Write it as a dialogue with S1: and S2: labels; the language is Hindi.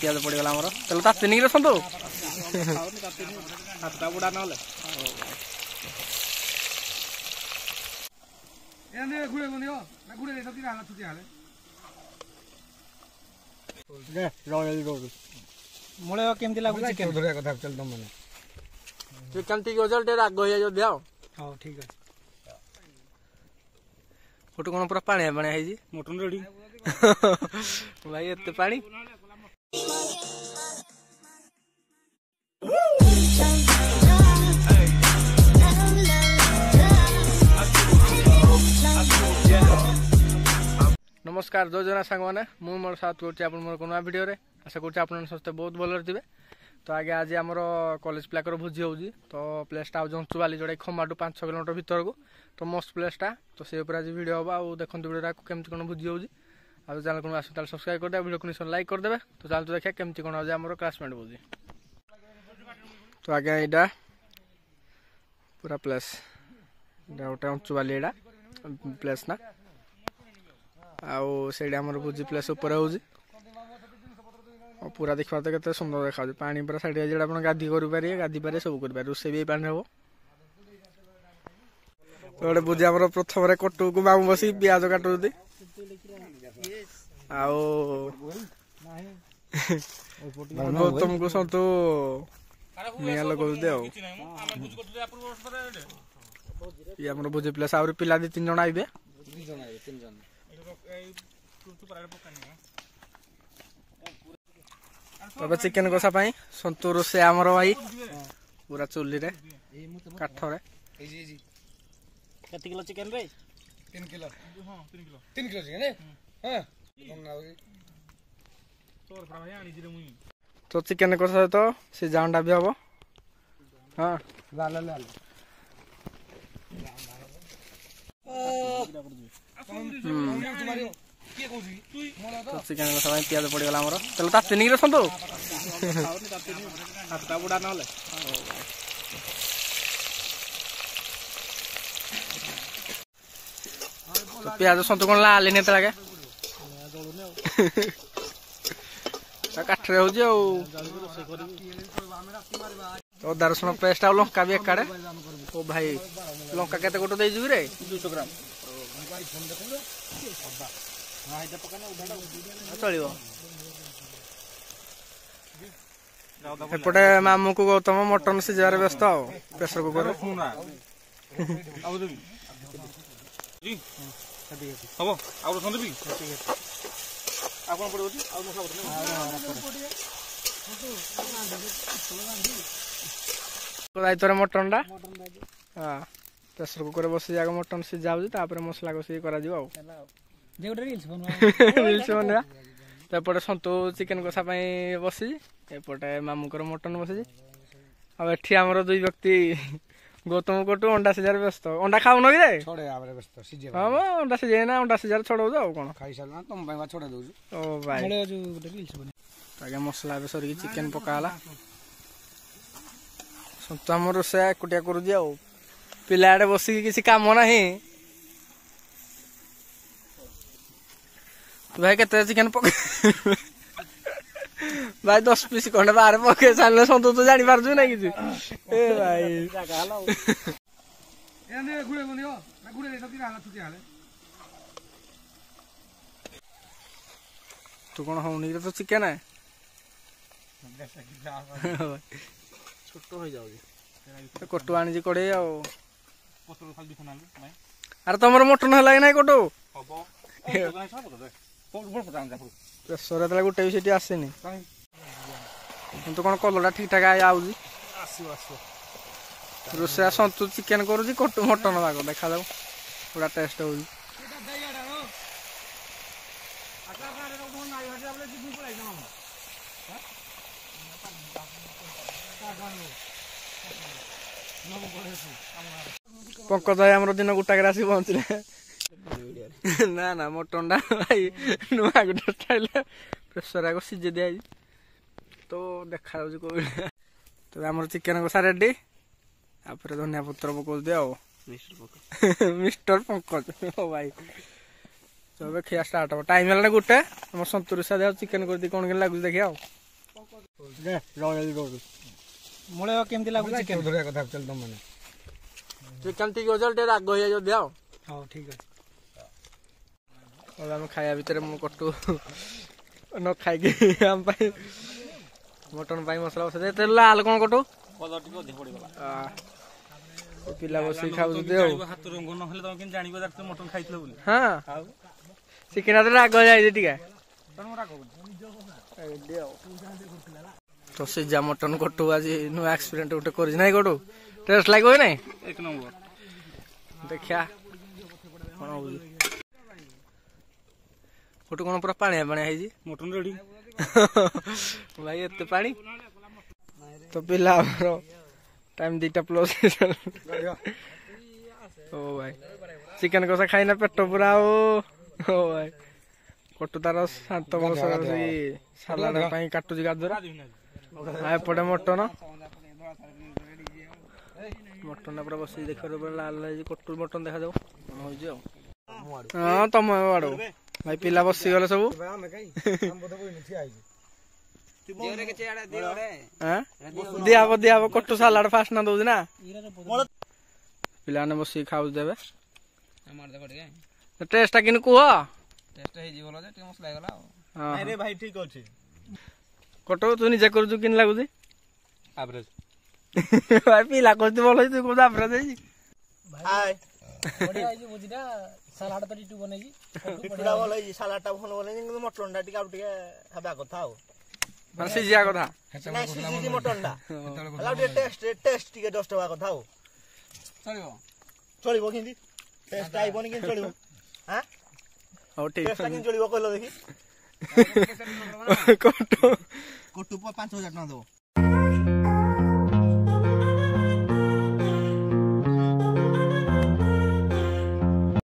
S1: पियाज पड़गला आमर तेल ताती नहीं रसतु बुढ़ा ना
S2: मुळे केमती लागुची चिकन धरिया कथा चल तुम माने
S1: चिकन ठीक हो चल राग हो जाए दिया
S2: हां ठीक है
S1: फोटो कोन पूरा पानी पानी है जी
S2: मटन रेडी
S1: भाई एते पानी नमस्कार जय जना सांग मैंने मुझे मोर साथ कर मोर को भिडियो रे आशा कर समस्ते बहुत भल थे तो आगे आज आमर कॉलेज पिलाकर भोजी हो तो प्लेसटा जंचुवाली जोड़ा खमाटू 5-6 किलोमीटर भीतर को तो मस्त प्लेसटा तो से आज भिड हम आउ देखते भिडियो केमती कौन भोजी हो चैनल को आस सब्सक्राइब करदे भिडियो को निश्चय लाइक करदे तो चलते देखा केमती कौन आज आम क्लासमेट भोजी तो आगे यहाँ पूरा प्लेस गोटे अंचुवाली यहाँ प्लेस ना आउ से भोजी प्लेस उपर हो पूरा देखा तो केते सुंदर देखा पानी पूरा साइड जो गाधी करेंगे गाधी पारे सब करेंगे रोसे भी पानी हम तो गोटे भोजी आम प्रथम कटु को मामू बस पिज काटुं गौतम को सतु निया लगाते आम भोजी प्लेस आहुरी पिला 2-3 जन आइबे तब चिकेन कषा सन्तु रोसे आमर भाई पूरा चुली रे काठ रे
S2: किलो चिकन रे 3 किलो हां 3 किलो चिकन हां
S1: तो चिकेन कषा तो से जांडा भी हम हाँ
S2: लाल लाल
S1: तो चिकेन कषा पियाज पड़गला आमर तेल ताती नहीं रसतु बुढ़ा ना तो पियाज सतु कौन लाल नहीं लगे काठरे हो अदा रसुण पेस्ट आ लंका भी एकाड़े ओ भाई लंका केते गोटे दे रे 200 ग्राम चलो एपटे मामू को गौतम मटन सीजार व्यस्त प्रेसर कुकर दायित्व मटन टा हाँ प्रेसर कुकर बस जाक मटन सीझा मसला कषि कर रील्स बनवा तो एपटे सन्तु चिकेन कषा बसी एपटे मामूकर मटन बसी आमर 2 व्यक्ति गौतम कटु अंडा सीजार व्यस्त अंडा खाऊन कि हाँ अंडा सीझे ना अंडा सीजार छड़ाऊ कौन ओ भाई आगे मसला सर चिकेन पकाला सन्तु आम रोषे एकुटिया कर पिला बसिक किसी काम ना भाई केते चिकेन पक भाई 10 पीस खंडे बाहर पके सारे सन्तु तो जानी पारछु ना कि ए भाई तू कौन होनी तो चिकेन है छोट हो जाओ कटु आनी कड़े अरे तुम मटन है ना कटु प्रेसर गोटे भी सीटी आसेनी तो कौन कलर ठीक ठाक आउजी रोषा सन्तु चिकेन करुँच कटु मटन भाग देखा जाऊ पूरा टेस्ट हो पंकज भाई आम दिन गोटाक आसी पहुँचले ना ना मटन टा भाई नुआ गोटे स्टाइल प्रेसर आग सीझे दिया तो देखा तो आम चिकेन कषा रेडी आप धनिया पत्र पकड़ दिया मिस्टर पंकज ओ भाई तो खिया स्टार्ट हम टाइम है गोटे आम 70 चिकेन कर कौन लगुच देखिए
S3: ମୂଳେ କେମିତି ଲାଗୁଛି ଚିକେନ?
S2: ଧରିବା କଥା ଚାଲ ତମ ମାନେ
S1: ଚିକେନ ଠିକ ଅଛି ଟିକେ ରାଗ ହେଇଯାଇ ଯଦି ଆଉ
S3: ହଉ ଠିକ ଅଛି।
S1: ଆମେ ଖାଇବା ଭିତରେ ମୁଁ କଟୁ ନ ଖାଇକି ଆମ ପାଇଁ ମଟନ ପାଇଁ ମସଲା ବସେଇ ଦେ ଲାଲ କଣ କଟୁ ପିଲା ବସିକି ଖାଉଛନ୍ତି ଆଉ
S3: ହାତ ରଙ୍ଗ ନହେଲେ ତମେ କେମିତି ଜାଣିବ ମଟନ ଖାଇଥିଲ ବୋଲି?
S1: ହଁ ଚିକେନ ହାତରେ ରାଗ ଯାଇଛି ଟିକେ ତ ସିଝା ମଟନ କଟୁ ଆଜି ନୂଆ ଏକ୍ସପିରିଏନ୍ସ ଗୋଟେ କରିଛି ନାଇଁ କଟୁ ଟେଷ୍ଟ ଲାଗିବ କି ନାଇଁ?
S3: ଏକ ନମ୍ବର।
S1: ଦେଖିଆ କଣ ହଉଛି କଟୁ କଣ ପୁରା ପାଣିଆ ପାଣିଆ ହେଇଛି
S3: ମଟନ ରେଡି
S1: ଭାଇ ଏତେ ପାଣି ତ ପିଲା ଆମର ଟାଇମ 2:00+ ଓ ଭାଇ ଚିକେନ କଷା ଖାଇନା ପେଟ ପୁରା ଆଉ ଓ ଭାଇ କଟୁ ତାର ଶାନ୍ତ ବସରେ ବସିକି ସାଲାଡ ପାଇଁ କାଟୁଛି ଗାଜର ଏପଟେ ମଟନ ପୁରା ବସିକି ଦେଖିବାର ପୁରା ଲାଲ ହେଇଛି କଟୁ ମଟନ ଦେଖାଯାଉ କଣ ହଉଛି ଆଉ ହଁ ତମ ଆଡୁ ଭାଇ ପିଲା ବସିଗଲେ ସବୁ ଦିଆହବ କଟୁ ସାଲାଡ ଫାଷ୍ଟ ନା ଦଉଛି ନା ପିଲାମାନେ ବସିକି ଖାଉଛି ଏବେ ଟେଷ୍ଟ ଟା କିନ୍ତୁ କୁହ
S3: ଭାଇ ଠିକ ଅଛି।
S1: କଟୁ ତୁ ନିଜେ କରୁଛୁ କିନ୍ ଲାଗୁଛି?
S3: ଆଭରେଜ।
S1: ଭାଇ ପିଲା କରୁଛୁ ଭଲ ହେଇଛି ତୁ କହୁଛୁ ଆଭରେଜ ହେଇଛି
S3: ସାଲାଡ ତ ଟିକେ ବନେଇଛି
S4: ଭଲ ହେଇଛି ସାଲାଡ ଟା ଭଲ ବନେଇଛି କିନ୍ତୁ ମଟନ ଟା ଟିକେ ଆଉ ଟିକେ ହେବା କଥା ଆଉ
S1: ମାନେ ସିଝିବା କଥା
S4: ସିଝିଛି ମଟନ ଟା ଆଉ ଟିକେ ଟେଷ୍ଟ ଟିକେ ଜଷ୍ଟ ହବା କଥା ଆଉ ଚଳିବ କେମିତି ଟେଷ୍ଟ ଆଇବନି କେମିତି ଚଳିବ
S1: ହଉ ଠିକ
S4: ଟେଷ୍ଟ କେମିତି ଚଳିବ କହିଲ ଦେଖି
S1: କଟୁ
S4: କଟୁ 5,000 ଟଙ୍କା ଦବ